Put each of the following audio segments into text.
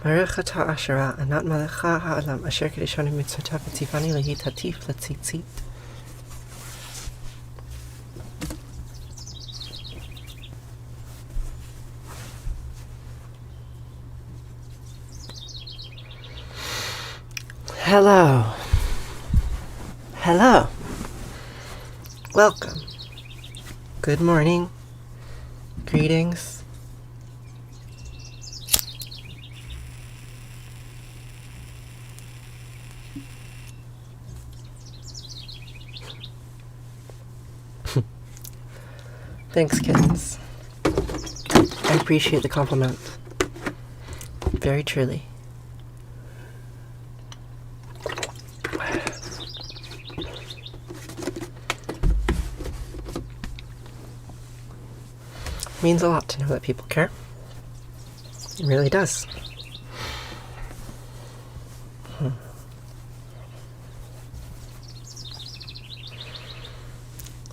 Baruch atah Asherah, Anat Melecha Ha'olam, Asher Kedeshanu Mitzvotav V'tzivani Lehi Tatif L'tzitzit. Hello. Hello. Welcome. Good morning. Greetings. Thanks, kittens. I appreciate the compliment. Very truly. Means a lot to know that people care. It really does.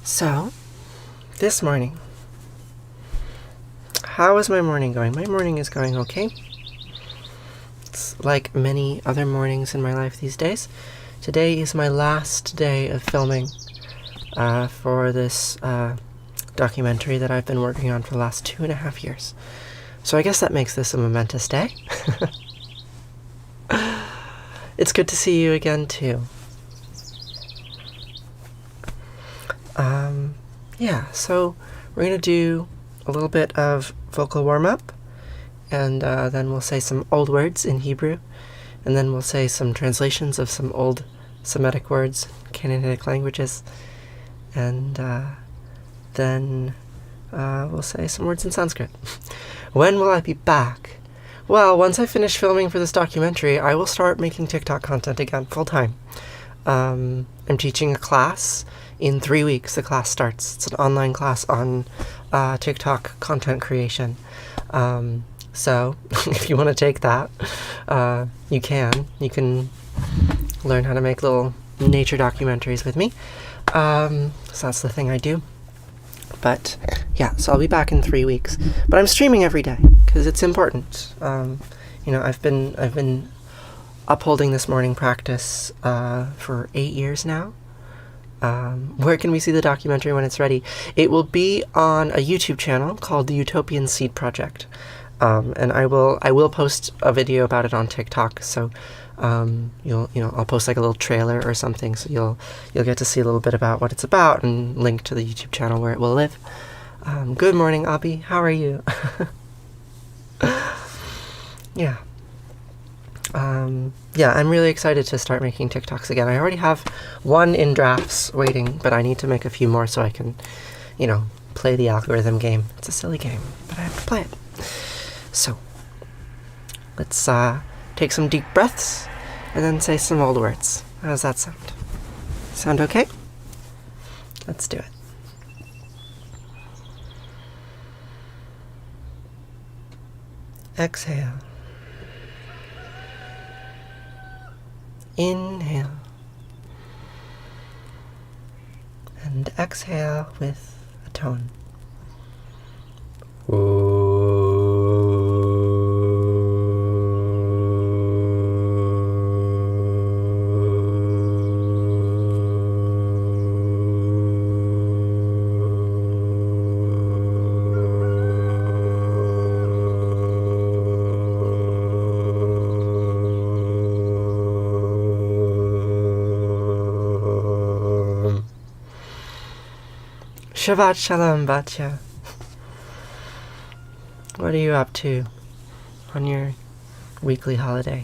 So, this morning, how is my morning going? My morning is going okay. It's like many other mornings in my life these days. Today is my last day of filming for this documentary that I've been working on for the last 2.5 years. So I guess that makes this a momentous day. It's good to see you again, too. Yeah, so we're going to do a little bit of vocal warm-up, and then we'll say some old words in Hebrew, and then we'll say some translations of some old Semitic words, Canaanitic languages, and then we'll say some words in Sanskrit. When will I be back? Well, once I finish filming for this documentary, I will start making TikTok content again, full-time. I'm teaching a class. In 3 weeks, the class starts. It's an online class on TikTok content creation. So, if you want to take that, you can. You can learn how to make little nature documentaries with me. So that's the thing I do. But yeah, so I'll be back in 3 weeks. But I'm streaming every day because it's important. I've been upholding this morning practice for 8 years now. Where can we see the documentary when it's ready? It will be on a YouTube channel called the Utopian Seed Project. And I will post a video about it on TikTok. So I'll post like a little trailer or something, so you'll get to see a little bit about what it's about and link to the YouTube channel where it will live. Good morning, Abby. How are you? Yeah. I'm really excited to start making TikToks again. I already have one in drafts waiting, but I need to make a few more so I can, play the algorithm game. It's a silly game, but I have to play it. So, let's take some deep breaths and then say some old words. How does that sound? Sound okay? Let's do it. Exhale. Inhale. And exhale with a tone. Shabbat Shalom, Batya. What are you up to on your weekly holiday?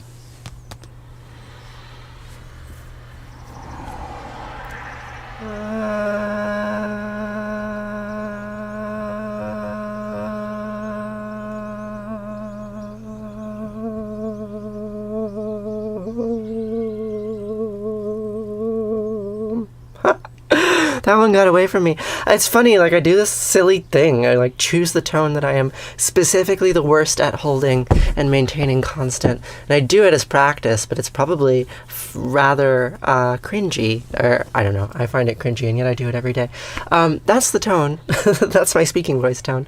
That one got away from me. It's funny, I do this silly thing. I choose the tone that I am specifically the worst at holding and maintaining constant. And I do it as practice, but it's probably rather cringy. Or, I don't know, I find it cringy, and yet I do it every day. That's the tone. That's my speaking voice tone.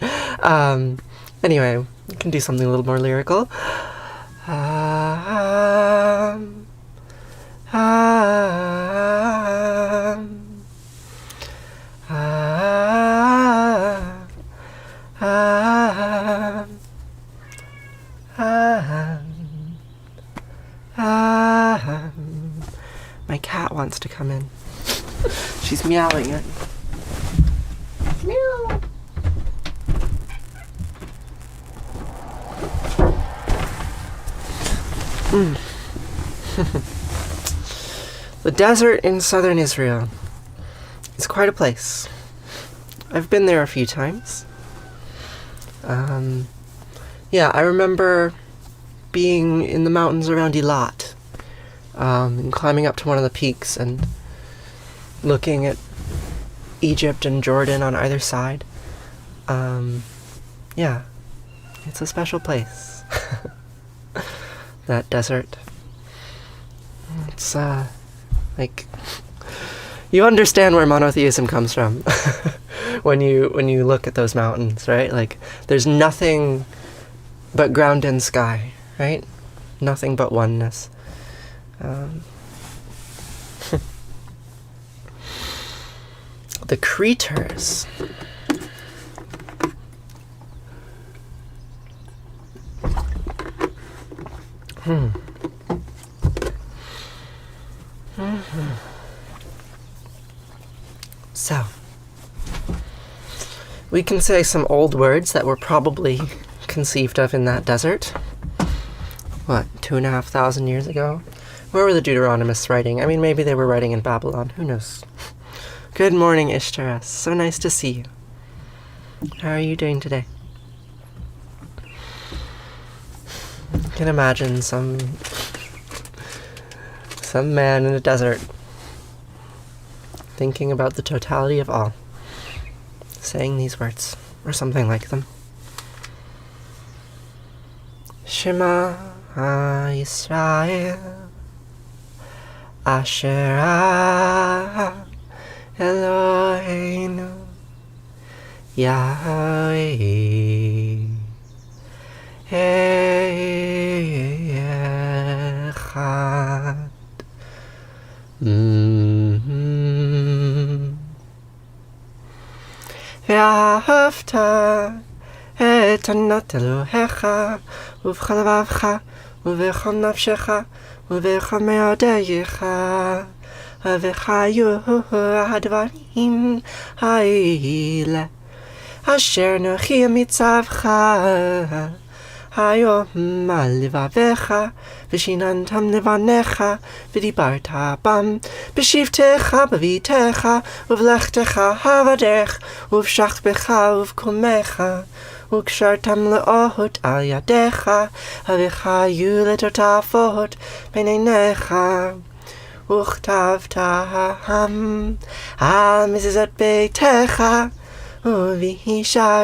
Anyway, you can do something a little more lyrical. My cat wants to come in. She's meowing at me. Meow. The desert in southern Israel is quite a place. I've been there a few times. Yeah, I remember being in the mountains around Eilat, and climbing up to one of the peaks and looking at Egypt and Jordan on either side. Yeah, it's a special place. That desert. It's, like, you understand where monotheism comes from when you look at those mountains, right? Like, there's nothing but ground and sky, right? Nothing but oneness. The creatures. So, we can say some old words that were probably conceived of in that desert. What, 2,500 years ago? Where were the Deuteronomists writing? I mean, maybe they were writing in Babylon. Who knows? Good morning, Ishtaras. So nice to see you. How are you doing today? I can imagine some man in a desert thinking about the totality of all, saying these words, or something like them. Shema Yisrael Asher Eloheinu Yahweh Echad. ואהבת את ענת אלוהיך ובכל לבבך ובכל נפשך ובכל מאודייך וחיו הדברים האלה אשר נוחי מצווך היום על לבביך ושיננתם לבניך ודיברת בם בשבתך בביתך ובלכתך בדרך ובשכבך ובקומך וקשרתם לאות על ידיך וחיו לטוטפות בין עיניך וכתבתם על מזוזות ביתך ובשעריך.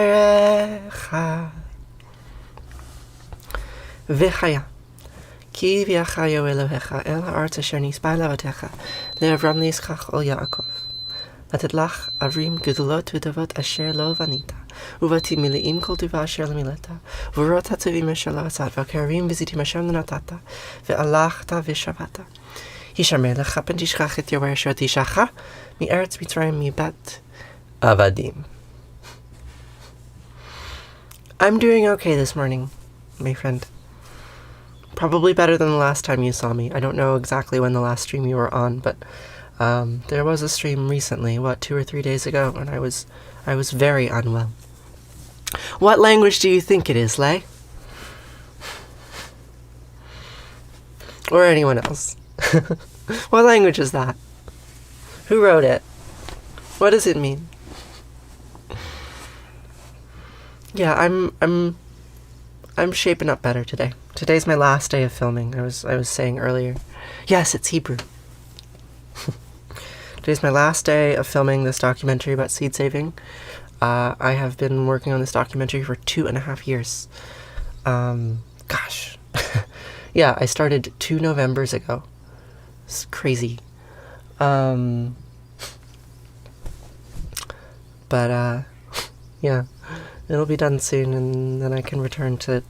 וחיה כי הביאך יהוה אלוהיך אל הארץ אשר נשבע לאבותיך לאברהם ליצחק וליעקב לתת לך ערים גדולות וטובות אשר לא בנית ובתים מלאים כל טובה אשר לא מילאת ובאורות הטובים אשר לא עשית והכרמים וזיתים אשר לא נתת והלכת ושבת הישמר לך פן תשכח את יהוה אשר הוציאך מארץ מצרים מבית עבדים. I'm doing okay this morning, my friend. Probably better than the last time you saw me. I don't know exactly when the last stream you were on, but there was a stream recently, 2 or 3 days ago, and I was very unwell. What language do you think it is, Lay? Or anyone else? What language is that? Who wrote it? What does it mean? Yeah, I'm shaping up better today. Today's my last day of filming. I was saying earlier. Yes, it's Hebrew. Today's my last day of filming this documentary about seed saving. I have been working on this documentary for 2.5 years. Gosh. Yeah, I started 2 Novembers ago. It's crazy. But yeah, it'll be done soon, and then I can return to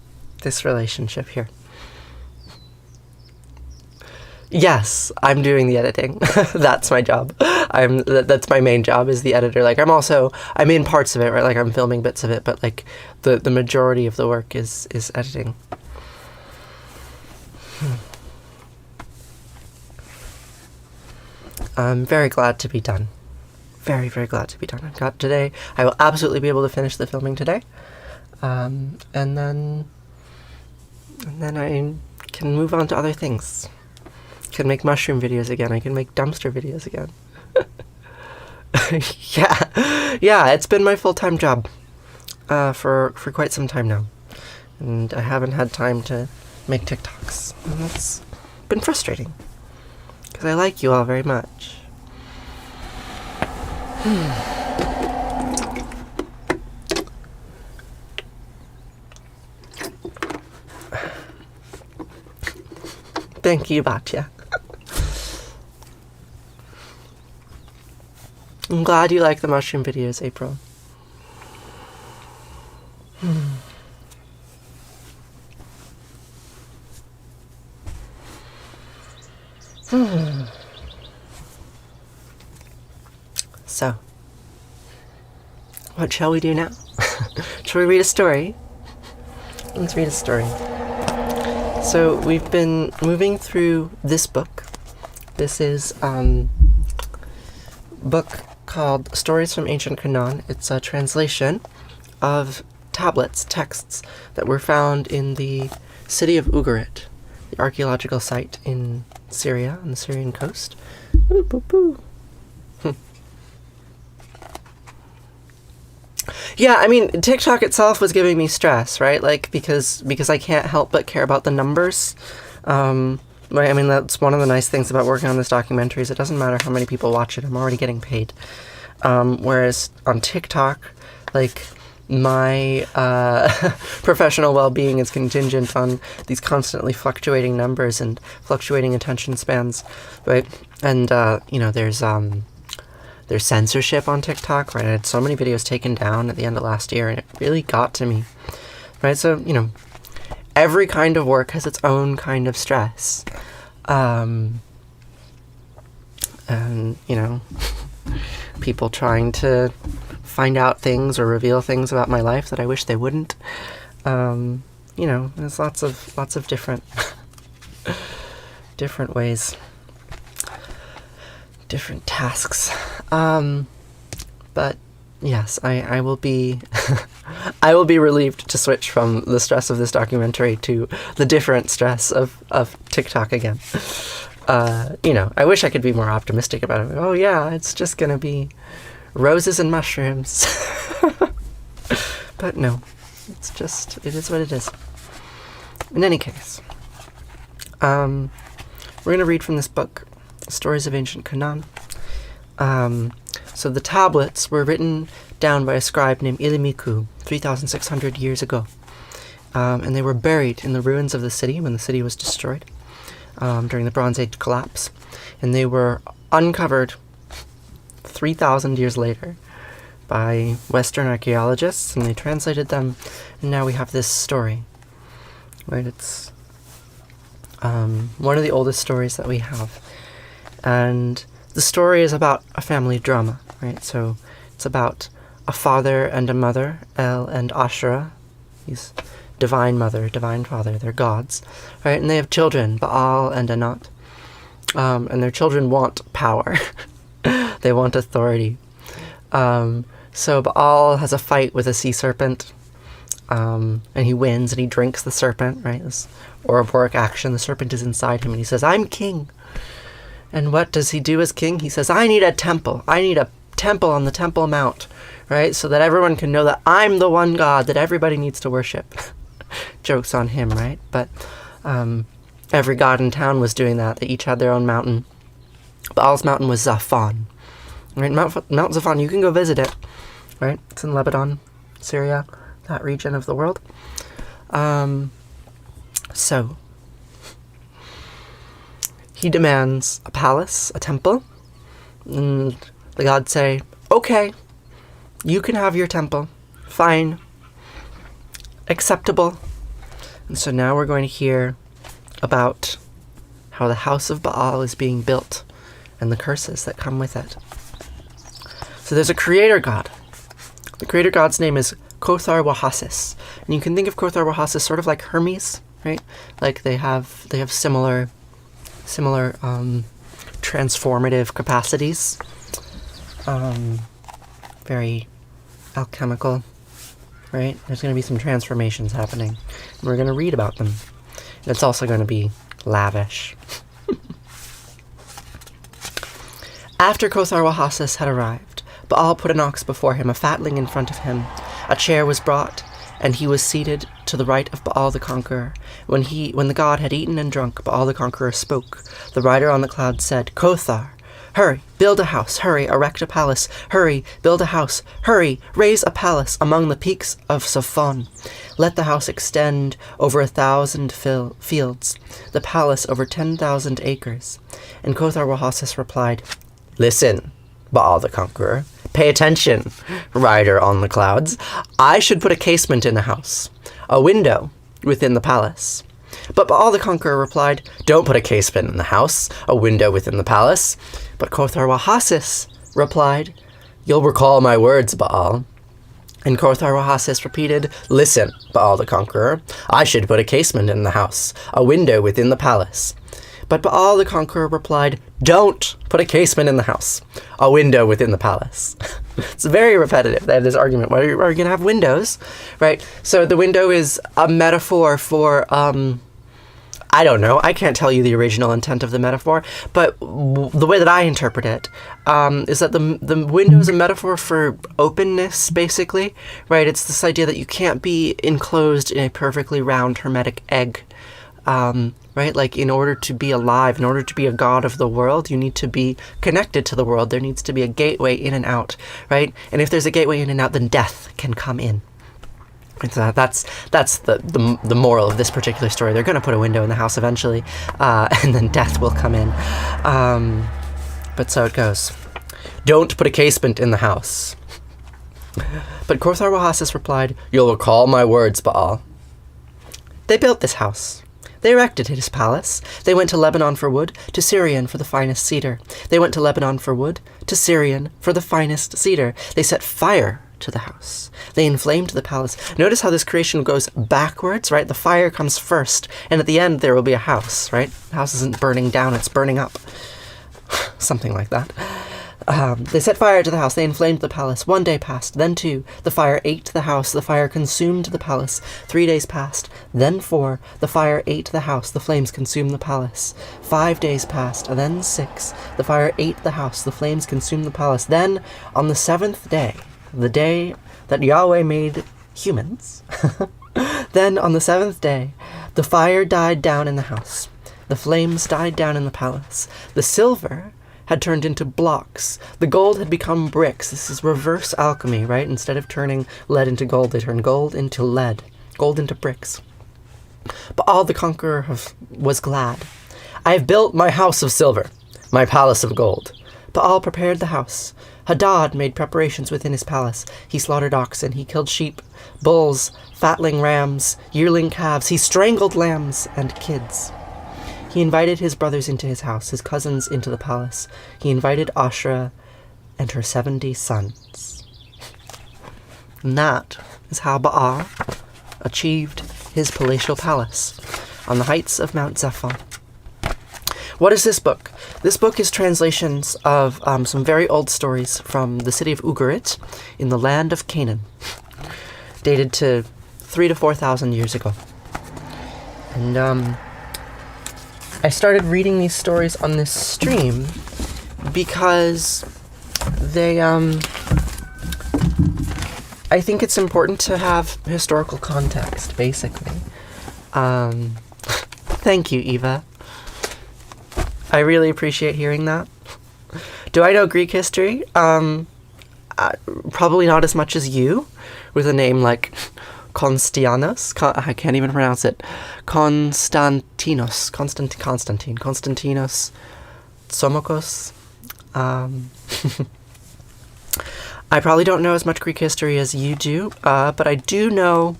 this relationship here. Yes, I'm doing the editing. That's my job. That's my main job, is the editor. Like, I'm in parts of it, right? Like, I'm filming bits of it, but like the majority of the work is editing. I'm very glad to be done. Very, very glad to be done. I will absolutely be able to finish the filming today. And then I can move on to other things. Can make mushroom videos again. I can make dumpster videos again. Yeah, it's been my full-time job for quite some time now, and I haven't had time to make TikToks, and that's been frustrating because I like you all very much. Thank you, Batya. I'm glad you like the mushroom videos, April. So, what shall we do now? Shall we read a story? Let's read a story. So, we've been moving through this book. This is a book called Stories from Ancient Canon. It's a translation of tablets, texts, that were found in the city of Ugarit, the archaeological site in Syria, on the Syrian coast. Ooh, boo, boo. Yeah, I mean, TikTok itself was giving me stress, right? Like, because I can't help but care about the numbers. Right, I mean, that's one of the nice things about working on this documentary, is it doesn't matter how many people watch it, I'm already getting paid. Whereas on TikTok, like, my professional well-being is contingent on these constantly fluctuating numbers and fluctuating attention spans, right? And, there's censorship on TikTok, right? I had so many videos taken down at the end of last year, and it really got to me, right? So, every kind of work has its own kind of stress. And, people trying to find out things or reveal things about my life that I wish they wouldn't. There's lots of different ways, different tasks. But yes, I will be I will be relieved to switch from the stress of this documentary to the different stress of TikTok again. I wish I could be more optimistic about it. Oh yeah, it's just gonna be roses and mushrooms. But no, it is what it is. In any case, we're gonna read from this book, Stories of Ancient Canon. So the tablets were written down by a scribe named Ilimiku 3,600 years ago. And they were buried in the ruins of the city when the city was destroyed during the Bronze Age collapse. And they were uncovered 3,000 years later by Western archaeologists, and they translated them, and now we have this story. Right? It's one of the oldest stories that we have. And the story is about a family drama, right? So it's about a father and a mother, El and Ashura. He's divine mother, divine father, they're gods, right? And they have children, Baal and Anat. And their children want power. They want authority. So Baal has a fight with a sea serpent, and he wins, and he drinks the serpent, right? This Ouroboros action. The serpent is inside him, and he says, "I'm king." And what does he do as king? He says, "I need a temple. I need a temple on the Temple Mount," right? So that everyone can know that I'm the one God that everybody needs to worship. Joke's on him, right? But every god in town was doing that. They each had their own mountain. Baal's mountain was Zaphon. Right? Mount Zaphon, you can go visit it. Right? It's in Lebanon, Syria, that region of the world. So he demands a palace, a temple, and the gods say, "Okay, you can have your temple. Fine. Acceptable." And so now we're going to hear about how the House of Baal is being built and the curses that come with it. So there's a creator god. The creator god's name is Kothar Wahasis. And you can think of Kothar Wahasis sort of like Hermes, right? Like they have similar transformative capacities. Very alchemical, right? There's going to be some transformations happening. And we're going to read about them. And it's also going to be lavish. After Kothar Wahasis had arrived, Baal put an ox before him, a fatling in front of him. A chair was brought, and he was seated to the right of Baal the Conqueror. When the god had eaten and drunk, Baal the Conqueror spoke. The rider on the cloud said, Kothar, hurry, build a house, hurry, erect a palace, hurry, build a house, hurry, raise a palace among the peaks of Safon. Let the house extend over 1,000 fields, the palace over 10,000 acres. And Kothar Wahasis replied, Listen, Baal the Conqueror, pay attention, rider on the clouds. I should put a casement in the house, a window within the palace. But Baal the Conqueror replied, Don't put a casement in the house, a window within the palace. But Kothar Wahasis replied, You'll recall my words, Baal. And Kothar Wahasis repeated, Listen, Baal the Conqueror, I should put a casement in the house, a window within the palace. But Baal the Conqueror replied, Don't put a casement in the house, a window within the palace. It's very repetitive. They have this argument. Why are you going to have windows? Right? So the window is a metaphor for, I don't know. I can't tell you the original intent of the metaphor, but the way that I interpret it is that the window is a metaphor for openness, basically. Right? It's this idea that you can't be enclosed in a perfectly round hermetic egg. Right? Like, in order to be alive, in order to be a god of the world, you need to be connected to the world. There needs to be a gateway in and out, right? And if there's a gateway in and out, then death can come in. And so that's the moral of this particular story. They're going to put a window in the house eventually, and then death will come in. But so it goes. Don't put a casement in the house. But Kothar Wahasis replied, You'll recall my words, Baal. They built this house. They erected his palace. They went to Lebanon for wood, to Syrian for the finest cedar. They went to Lebanon for wood, to Syrian for the finest cedar. They set fire to the house. They inflamed the palace. Notice how this creation goes backwards, right? The fire comes first, and at the end there will be a house, right? The house isn't burning down, it's burning up. Something like that. They set fire to the house. They inflamed the palace. 1 day passed, then 2. The fire ate the house. The fire consumed the palace. 3 days passed, then 4. The fire ate the house. The flames consumed the palace. 5 days passed, then 6. The fire ate the house. The flames consumed the palace. Then, on the 7th day, the day that Yahweh made humans, then on the 7th day, the fire died down in the house. The flames died down in the palace. The silver had turned into blocks. The gold had become bricks. This is reverse alchemy, right? Instead of turning lead into gold, they turned gold into lead, gold into bricks. Baal the Conqueror was glad. I have built my house of silver, my palace of gold. Baal prepared the house. Hadad made preparations within his palace. He slaughtered oxen. He killed sheep, bulls, fatling rams, yearling calves. He strangled lambs and kids. He invited his brothers into his house, his cousins into the palace. He invited Ashra and her 70 sons. And that is how Baal achieved his palatial palace on the heights of Mount Zephon. What is this book? This book is translations of some very old stories from the city of Ugarit in the land of Canaan, dated to 3,000 to 4,000 years ago. And I started reading these stories on this stream because they, I think it's important to have historical context, basically. Thank you, Eva. I really appreciate hearing that. Do I know Greek history? Probably not as much as you, with a name like Constantinos. I can't even pronounce it. Constantinos. Constantinos. Tsomokos. I probably don't know as much Greek history as you do, but I do know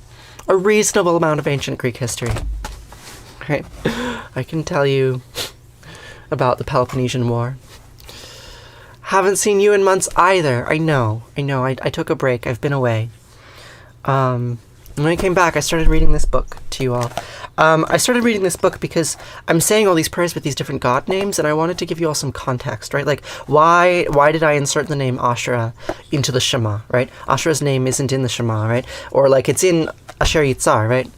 a reasonable amount of ancient Greek history. Right? I can tell you about the Peloponnesian War. Haven't seen you in months either. I know. I took a break. I've been away. When I came back, I started reading this book to you all. I started reading this book because I'm saying all these prayers with these different god names, and I wanted to give you all some context, right? Like, why did I insert the name Asherah into the Shema, right? Asherah's name isn't in the Shema, right? Or like it's in Asher Yitzar, right?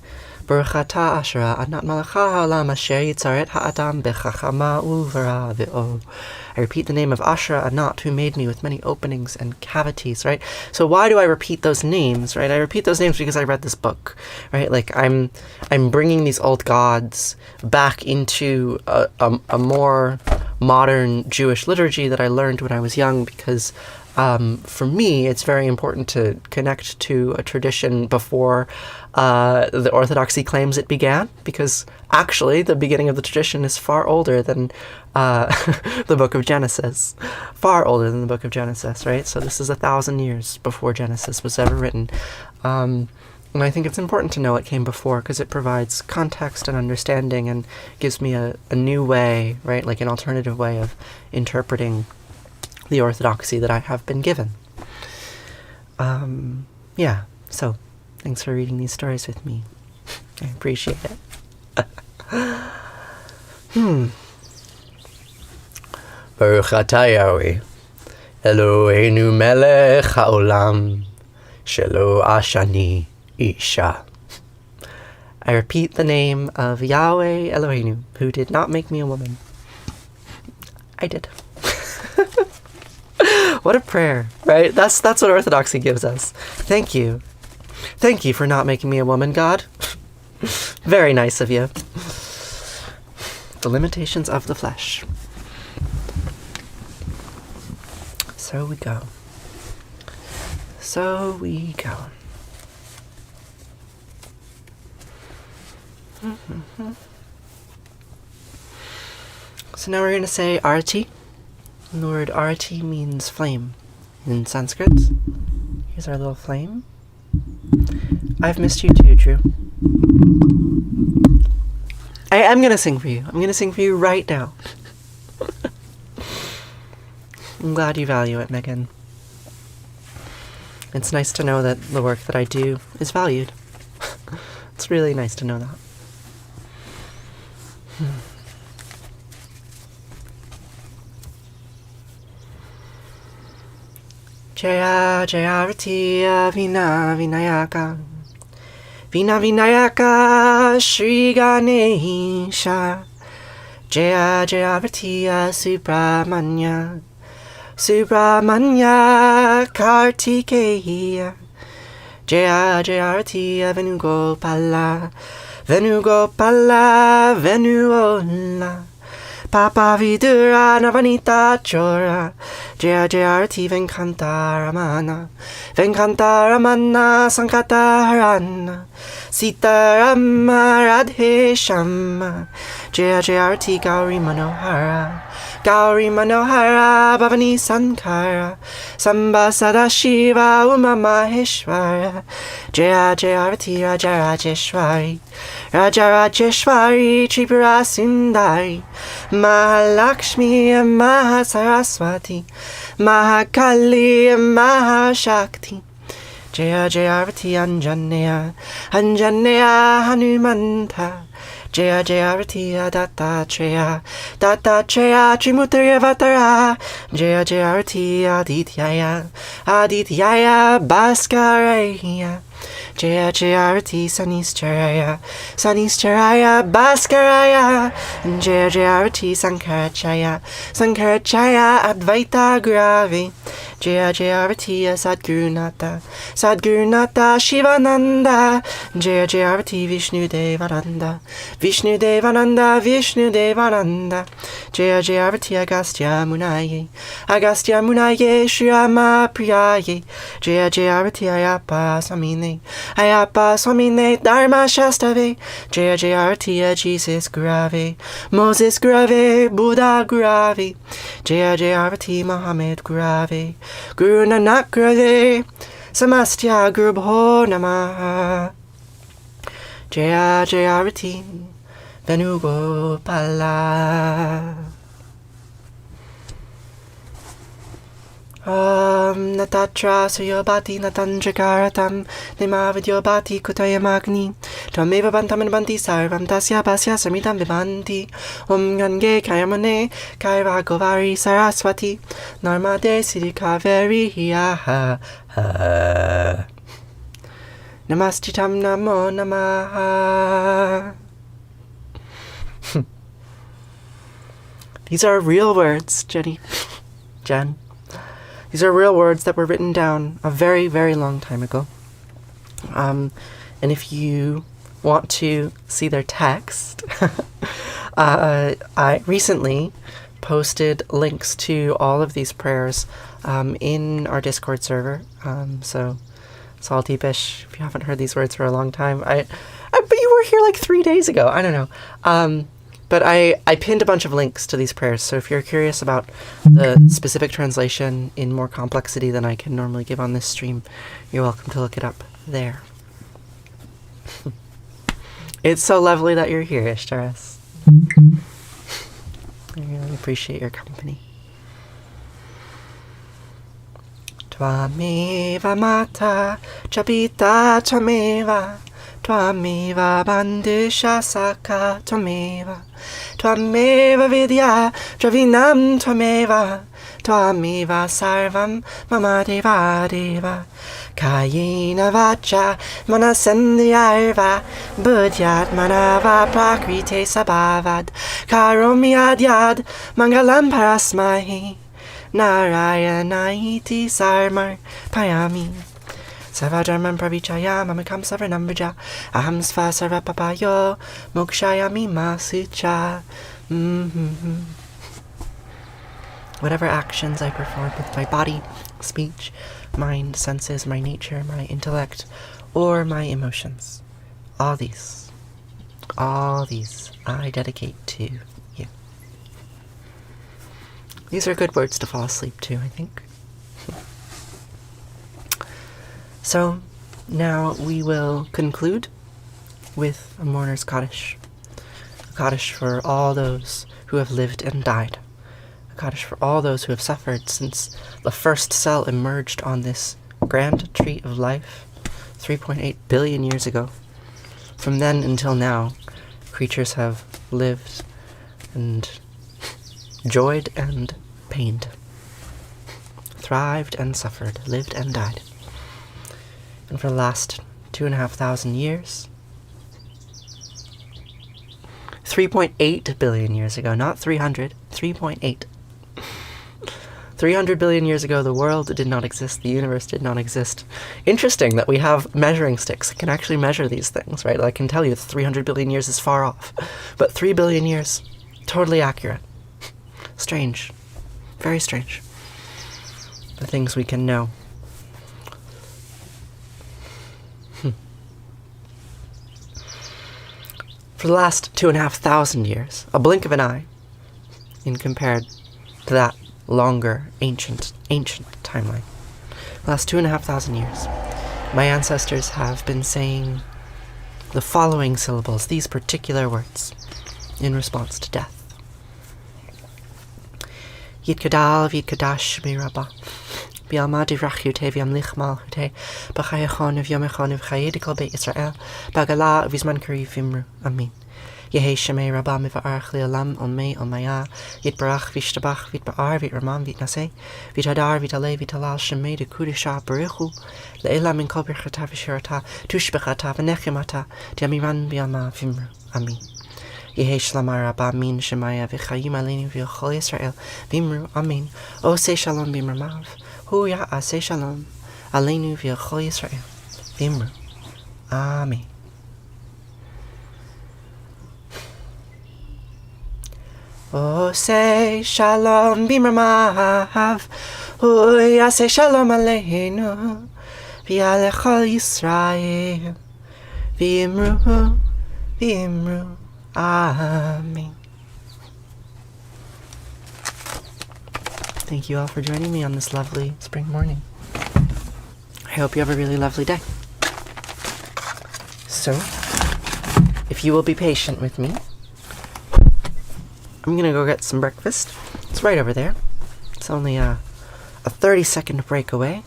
Baruch atah Asherah adnat malacha ha'olam asher yitzaret ha'adam bechachama uvera ve'o. I repeat the name of Asherah Adnat, who made me with many openings and cavities, right? So why do I repeat those names, right? I repeat those names because I read this book, right? Like I'm bringing these old gods back into a more modern Jewish liturgy that I learned when I was young, because for me, it's very important to connect to a tradition before the Orthodoxy claims it began, because actually the beginning of the tradition is far older than the book of Genesis. Far older than the book of Genesis, right? So this is 1,000 years before Genesis was ever written. And I think it's important to know it came before, because it provides context and understanding and gives me a new way, right? Like an alternative way of interpreting the orthodoxy that I have been given. Yeah, so thanks for reading these stories with me. I appreciate it. Baruch atah Yahweh, Eloheinu melech haolam, shelo ashani isha. I repeat the name of Yahweh Eloheinu, who did not make me a woman. I did. What a prayer, right? That's what Orthodoxy gives us. Thank you. Thank you for not making me a woman, God. Very nice of you. The limitations of the flesh. So we go. So we go. So now we're going to say arati. The word arati means flame in Sanskrit. Here's our little flame. I've missed you too, Drew. I'm going to sing for you. I'm going to sing for you right now. I'm glad you value it, Megan. It's nice to know that the work that I do is valued. It's really nice to know that. Jaya Jaya Ratiya Vina Vinayaka Vina Vinayaka Shri Ganesha Jaya Jaya Ratiya Subramanya Subramanya Kartikeya Jaya Jaya Ratiya Venugopala Venugopala Venuola Papa Vidura Navanita Chora Jaya Jayarti Venkantaramana Venkantaramana Sankataharana Sitarama Radhe Shama Jaya Jayarti Gauri Manohara Gauri Manohara Bhavani Sankara Samba Sadashiva Uma Maheshwara Jaya Jayarti Rajarajeshwari Rajarajeshwari Tripura Sundari Mahalakshmi Mahasaraswati Mahakali Mahashakti Jaya Jayarati Anjaneya Anjaneya Hanumanta Jaya Jayarati Dattatreya Dattatreya Trimutri Avatara Jaya Jayarati Adityaya Adityaya Bhaskaraya Jaya Jayarati Sanistaraya Sanistaraya Bhaskaraya Jaya Jayarati Sankarachaya Sankarachaya Advaita Grave Jaya Jayarati Sadgurunata Sadgurunata Shivananda Jaya Jayarati Vishnu Devananda Vishnu Devananda Vishnu Devananda Jaya Jayarati Agastya Munaye Agastya Munaye Shriyama Priyaye Jaya Jayarati Ayapa Samine Ayapa Swamine Dharma Shastave Jaya Jayarti Jesus Gurave Moses Gurave Buddha Gurave Jaya Jayarti Muhammad Gurave Guru Nanak Gurave Samastya Gurubho Namaha Jaya Jayarti Venugopala. Natatra Suyobati Natanjakaratam Nimavidyobati Kutayamagni Twameva Bantam Banti Sarvam Tasya Pasya Samitam Vivanti Gange Kayamane Kaira Govari Saraswati Narmade Siddhi Kaveri Hiyaha Namastitam Namo Namaha. These are real words, Jen. These are real words that were written down a very, very long time ago. And if you want to see their text, I recently posted links to all of these prayers in our Discord server. So, Salty Bish, if you haven't heard these words for a long time, but you were here like 3 days ago. I don't know. But I pinned a bunch of links to these prayers, so if you're curious about the specific translation in more complexity than I can normally give on this stream, you're welcome to look it up there. It's so lovely that you're here, Ishtaras. I really appreciate your company. Tvameva mata, chapita tvameva, Tvameva bandisha saka tvameva, Tvameva vidya dravinam tvameva, Tvameva sarvam mama deva deva, Kayena vacha manasendhyarva, Budyat manava prakrite sabhavad, Karomi adyad mangalam parasmahi, Narayana iti sarmar payami. Savadharmam pravichaya mamakam savanambraja aham sva sarvapapayo mokshayami masucha. Whatever actions I perform with my body, speech, mind, senses, my nature, my intellect, or my emotions, all these I dedicate to you. These are good words to fall asleep to, I think. So, now we will conclude with a mourner's Kaddish. A Kaddish for all those who have lived and died. A Kaddish for all those who have suffered since the first cell emerged on this grand tree of life 3.8 billion years ago. From then until now, creatures have lived and joyed and pained, thrived and suffered, lived and died. And for the last 2,500 years, 3.8 billion years ago, not 300, 3.8. 300 billion years ago, the world did not exist, the universe did not exist. Interesting that we have measuring sticks that can actually measure these things, right? I can tell you that 300 billion years is far off, but 3 billion years, totally accurate. Strange. Very strange. The things we can know. For the last 2,500 years, a blink of an eye, in compared to that longer, ancient timeline. The last 2,500 years, my ancestors have been saying the following syllables, these particular words, in response to death. Yitkadal v'yitkadash miraba, Bialmadi vrachute viam lichmal hute, Bachayachon of Yomechon of Chayedikal Beit Israel, Bagala of Isman Kari Vimru. Amin. Yehe Shemei Rabba Mivarach Leolam Olmei Olmaya, Yitbarach Vishtabach Vitbar Vitramam Vitnase, Vitadar Vitale Vitalal Shemei de Kudisha Barichu, Leila Min Kol Birchata Vishirata, Tushbechata Venechimata, Diamiran Bialma Vimru. Amin. Yehe Shlamar Rabba Min Shemaya Vichayim Aleni V'Chol Yisrael Vimru. Amin. Ose Shalom Bimramav. Huya Ase Shalom Alenu V'Chol Yisrael Vimru. Amen. Ose Shalom Bimramav. Huya Ase Shalom Alenu V'Chol Yisrael Vimru. Vimru. Amen. Thank you all for joining me on this lovely spring morning. I hope you have a really lovely day. So, if you will be patient with me, I'm gonna go get some breakfast. It's right over there. It's only a a 30-second breakaway.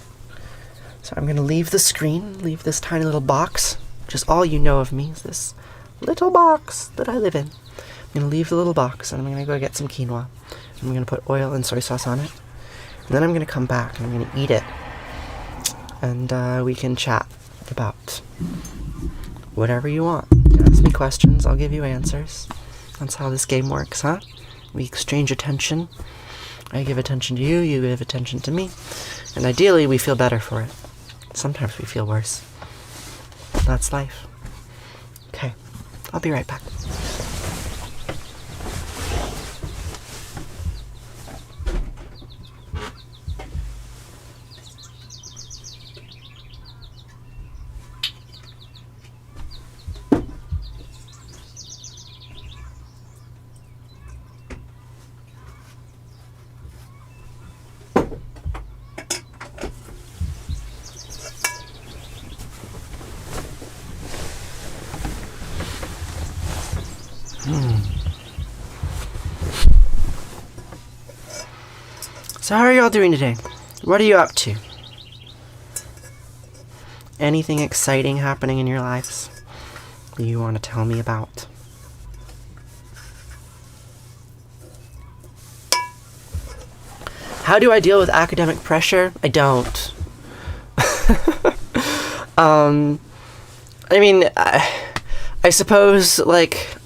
So I'm going to leave the screen, leave this tiny little box. Just all you know of me is this little box that I live in. I'm going to leave the little box, and I'm going to go get some quinoa. I'm going to put oil and soy sauce on it. And then I'm going to come back, and I'm going to eat it. And we can chat about whatever you want. You ask me questions, I'll give you answers. That's how this game works, huh? We exchange attention. I give attention to you, you give attention to me. And ideally, we feel better for it. Sometimes we feel worse. That's life. Okay, I'll be right back. So how are y'all doing today? What are you up to? Anything exciting happening in your lives that you want to tell me about? How do I deal with academic pressure? I don't. I mean, I suppose, like,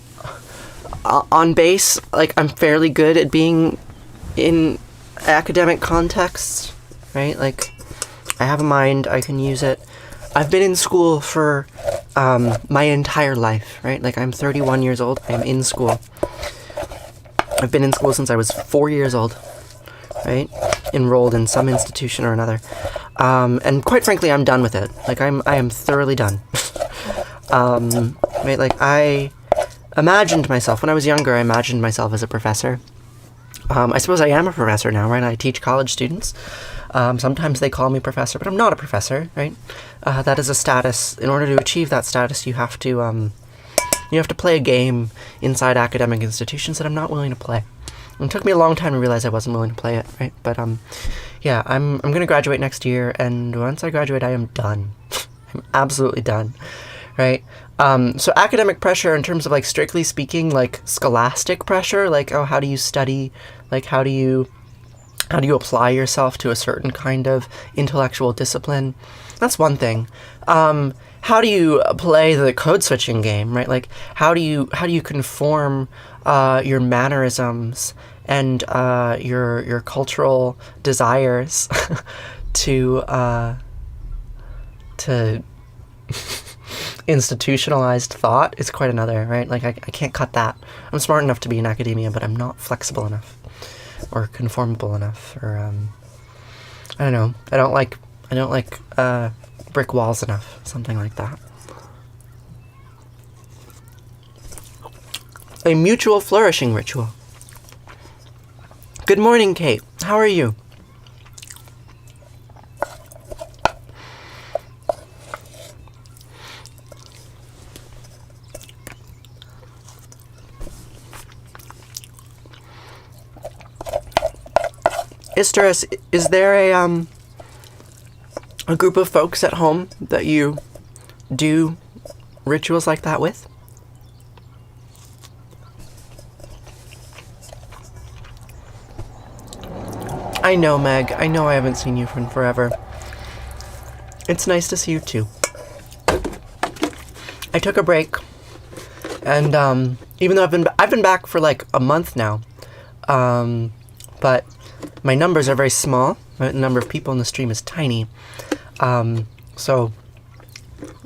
on base, like, I'm fairly good at being in academic contexts, right? Like, I have a mind, I can use it. I've been in school for my entire life, right? Like, I'm 31 years old, I'm in school. I've been in school since I was 4 years old, right? Enrolled in some institution or another. And quite frankly, I'm done with it. Like, I am thoroughly done. Right? Like, I imagined myself, when I was younger, I imagined myself as a professor. I suppose I am a professor now, right? I teach college students. Sometimes they call me professor, but I'm not a professor, right? That is a status. In order to achieve that status, you have to play a game inside academic institutions that I'm not willing to play. And it took me a long time to realize I wasn't willing to play it, right? But yeah, I'm going to graduate next year, and once I graduate, I am done. I'm absolutely done, right? So academic pressure, in terms of, like, strictly speaking, like, scholastic pressure, like, oh, how do you study? Like, how do you apply yourself to a certain kind of intellectual discipline? That's one thing. How do you play the code switching game, right? Like, how do you conform your mannerisms and your cultural desires to institutionalized thought is quite another, right? Like, I can't cut that. I'm smart enough to be in academia, but I'm not flexible enough or conformable enough, or I don't know. I don't like brick walls enough, something like that. A mutual flourishing ritual. Good morning, Kate. How are you? Isteris, is there a group of folks at home that you do rituals like that with? I know, Meg. I know I haven't seen you from forever. It's nice to see you too. I took a break, and even though I've been back for like a month now, but my numbers are very small. The number of people in the stream is tiny. So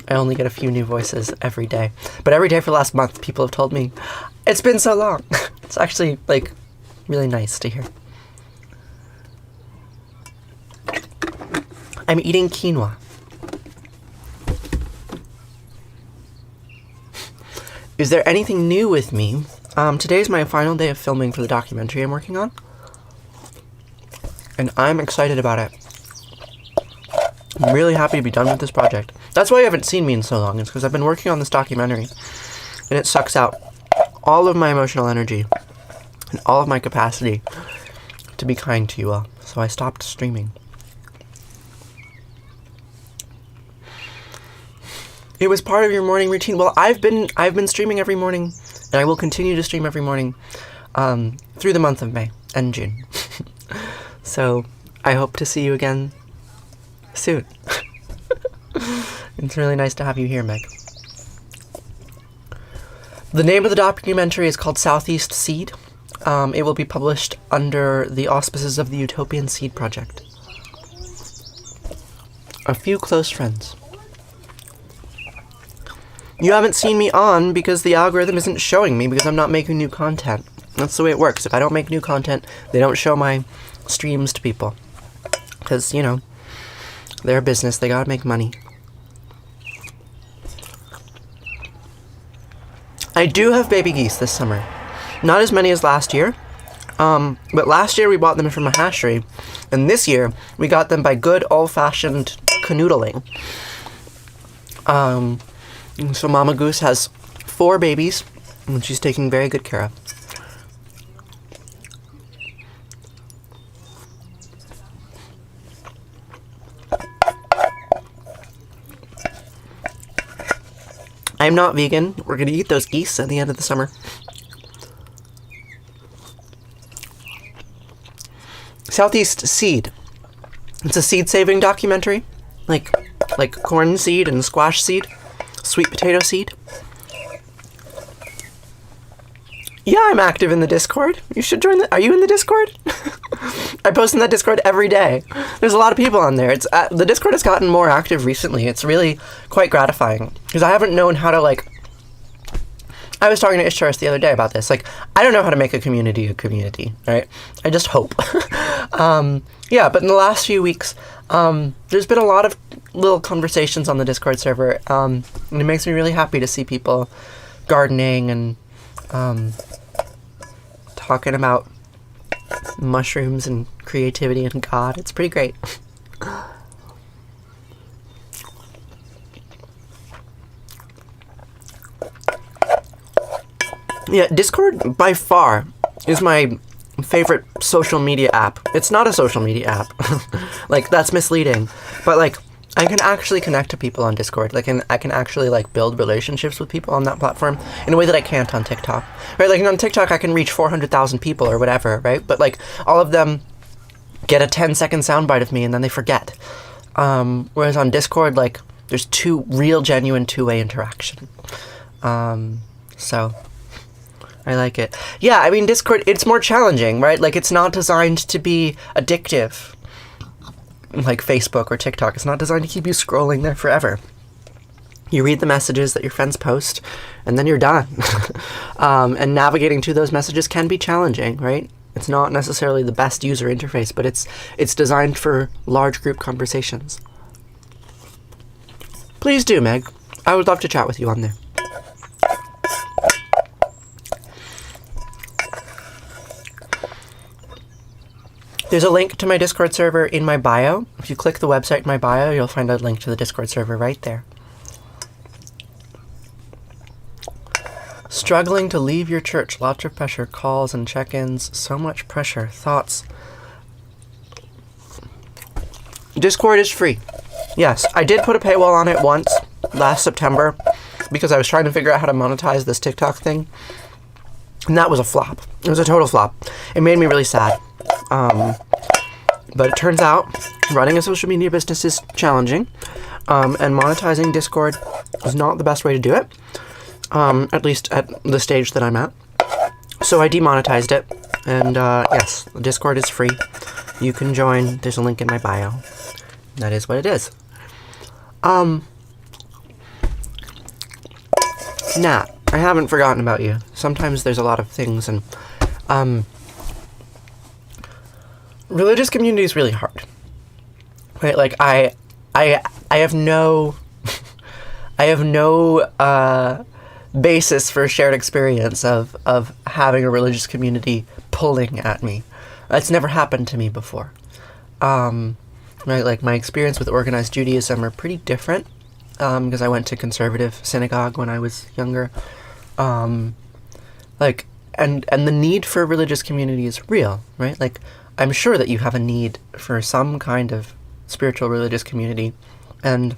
I only get a few new voices every day. But every day for the last month, people have told me, it's been so long. It's actually, like, really nice to hear. I'm eating quinoa. Is there anything new with me? Today's my final day of filming for the documentary I'm working on. And I'm excited about it. I'm really happy to be done with this project. That's why you haven't seen me in so long. It's because I've been working on this documentary. And it sucks out all of my emotional energy and all of my capacity to be kind to you all. So I stopped streaming. It was part of your morning routine. Well, I've been streaming every morning, and I will continue to stream every morning through the month of May and June. So I hope to see you again soon. It's really nice to have you here, Meg. The name of the documentary is called Southeast Seed. It will be published under the auspices of the Utopian Seed Project. A few close friends. You haven't seen me on because the algorithm isn't showing me because I'm not making new content. That's the way it works. If I don't make new content, they don't show my streams to people. Because, you know, they're a business. They gotta make money. I do have baby geese this summer. Not as many as last year. But last year we bought them from a hatchery. And this year we got them by good old-fashioned canoodling. So Mama Goose has 4 babies, and she's taking very good care of. I'm not vegan. We're going to eat those geese at the end of the summer. Southeast Seed. It's a seed-saving documentary. Like corn seed and squash seed. Sweet potato seed. Yeah, I'm active in the Discord. You should join the... Are you in the Discord? I post in that Discord every day. There's a lot of people on there. It's the Discord has gotten more active recently. It's really quite gratifying. Because I haven't known how to, like... I was talking to Ishtaris the other day about this. Like, I don't know how to make a community, right? I just hope. Yeah, but in the last few weeks, there's been a lot of little conversations on the Discord server. And it makes me really happy to see people gardening and talking about mushrooms and creativity and God. It's pretty great. Yeah, Discord by far is my favorite social media app. It's not a social media app. Like, that's misleading. But, like, I can actually connect to people on Discord. Like, I can actually, like, build relationships with people on that platform in a way that I can't on TikTok. Right? Like, on TikTok, I can reach 400,000 people or whatever, right? But, like, all of them get a 10-second soundbite of me and then they forget. Whereas on Discord, like, there's real, genuine two-way interaction. So... I like it. Yeah, I mean, Discord, it's more challenging, right? Like, it's not designed to be addictive, like Facebook or TikTok. It's not designed to keep you scrolling there forever. You read the messages that your friends post, and then you're done. And navigating to those messages can be challenging, right? It's not necessarily the best user interface, but it's designed for large group conversations. Please do, Meg. I would love to chat with you on there. There's a link to my Discord server in my bio. If you click the website in my bio, you'll find a link to the Discord server right there. Struggling to leave your church. Lots of pressure. Calls and check-ins. So much pressure. Thoughts. Discord is free. Yes, I did put a paywall on it once, last September, because I was trying to figure out how to monetize this TikTok thing. And that was a flop. It was a total flop. It made me really sad. But it turns out running a social media business is challenging, and monetizing Discord is not the best way to do it, at least at the stage that I'm at. So I demonetized it, and yes, Discord is free. You can join. There's a link in my bio. That is what it is. Nat, I haven't forgotten about you. Sometimes there's a lot of things, and religious community is really hard, right? Like, I have no basis for shared experience of having a religious community pulling at me. That's never happened to me before. Right? Like, my experience with organized Judaism are pretty different, because I went to conservative synagogue when I was younger. Like, and the need for religious community is real, right? Like, I'm sure that you have a need for some kind of spiritual religious community. And,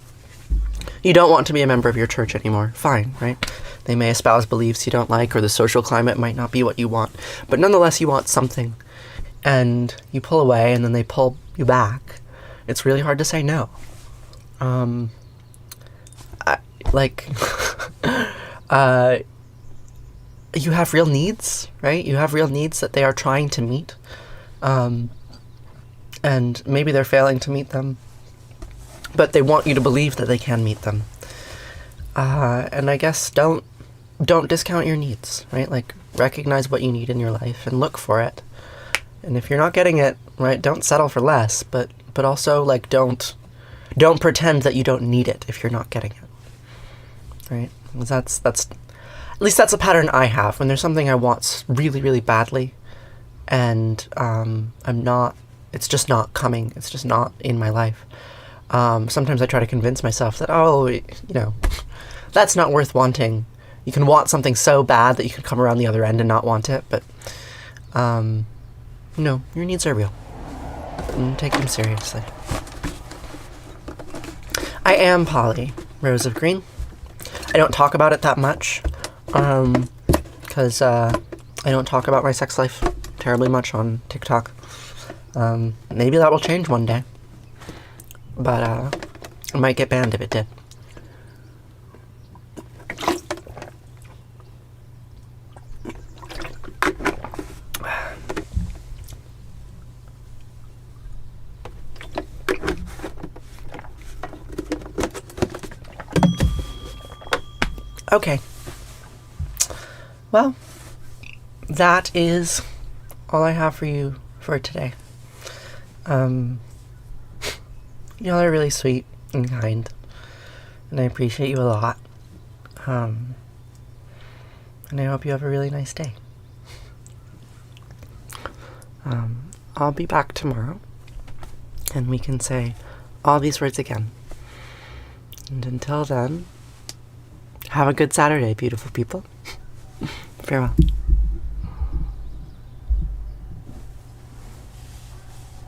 You don't want to be a member of your church anymore. Fine, right? They may espouse beliefs you don't like, or the social climate might not be what you want. But nonetheless, you want something. And you pull away, and then they pull you back. It's really hard to say no. You have real needs, right? You have real needs that they are trying to meet. And maybe they're failing to meet them. But they want you to believe that they can meet them. And I guess don't discount your needs, right? Like, recognize what you need in your life and look for it. And if you're not getting it, right, don't settle for less, but also, like, don't pretend that you don't need it if you're not getting it, right? That's at least that's a pattern I have. When there's something I want really, really badly, and it's just not coming, it's just not in my life. Sometimes I try to convince myself that, that's not worth wanting. You can want something so bad that you can come around the other end and not want it, but, no, your needs are real. And take them seriously. I am Polly, Rose of Green. I don't talk about it that much, because I don't talk about my sex life terribly much on TikTok. Maybe that will change one day, but I might get banned if it did. Okay. Well, that is all I have for you for today. Y'all are really sweet and kind, and I appreciate you a lot. And I hope you have a really nice day. I'll be back tomorrow, and we can say all these words again. And until then, have a good Saturday, beautiful people. Farewell.